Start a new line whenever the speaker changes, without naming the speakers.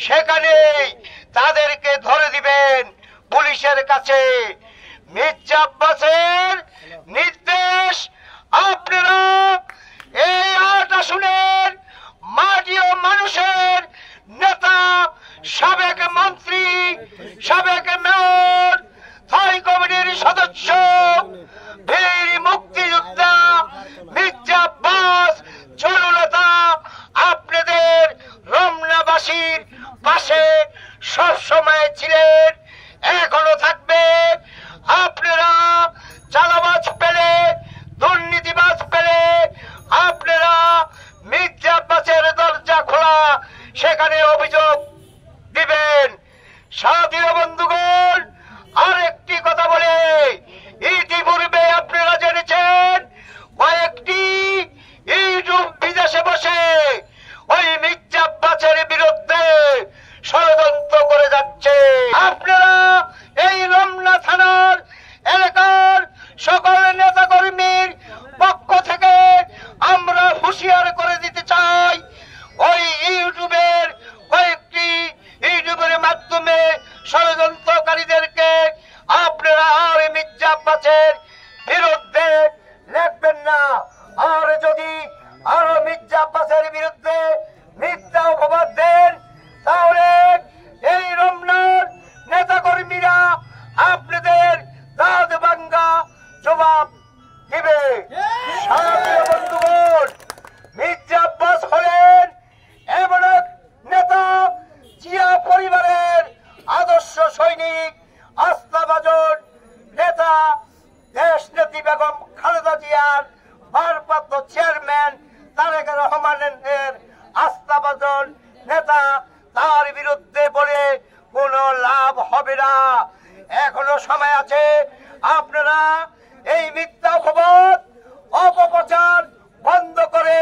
সেখানেই তাদেরকে ধরে দিবেন পুলিশের কাছে। মির্জা আব্বাসের নির্দেশ, আপনারা এই ৮ আসনের মাটি ও মানুষের নেতা, সাবেক মন্ত্রী, সাবেক মেয়র, স্থায়ী কমিটির সদস্য, বীর মুক্তিযোদ্ধা মির্জা আব্বাস জননেতা, আপনাদের রমনাবাসীর পাশে সবসময় ছিলেন, এখনো থাকবে। আপনারা চালাবাজ পেলে, দুর্নীতিবাজ পেলে আপনারা মির্জা আব্বাসের দরজা খোলা, সেখানে অভিযোগ দিবেন। সাথী বন্ধুগণ, আরেকটি কথা বলে, ইতিপূর্বে আপনারা জেনেছেন কয়েকটি ইউটিউব বিদেশে বসে ওই মির্জা আব্বাসের বিরুদ্ধে ষড়যন্ত্র করে যাচ্ছে। আপনারা এই রমনা থানার এলাকার সকল নেতা কর্মীর পক্ষ থেকে আমরা হুঁশিয়ার করে দিতে চাই, ওই ইউটিউবের মাধ্যমে ষড়যন্ত্রকারীদেরকে আপনারা আর মির্জা আব্বাসের বিরুদ্ধে লিখবেন না। আর যদি আরো মির্জা আব্বাসের বিরুদ্ধে মিথ্যা অপবাদ দেন, তাহলে এই রমনার নেতা কর্মীরা আপনাদের দাঁত ভাঙ্গা জবাব দিবে। সাথী বন্ধুগণ, মির্জা আব্বাস হলেন এমন এক নেতা, জিয়া পরিবারের আদর্শ সৈনিক, আস্থাভাজন নেতা, দেশনেত্রী বেগম খালেদা জিয়ার ভারপ্রাপ্ত চেয়ারম্যান তারেক রহমানের আস্থাভাজন নেতা। তার বিরুদ্ধে বলে কোনো লাভ হবে না, এখনো সময় আছে। আপনারা এই মিথ্যা অপবাদ, অপপ্রচার বন্ধ করে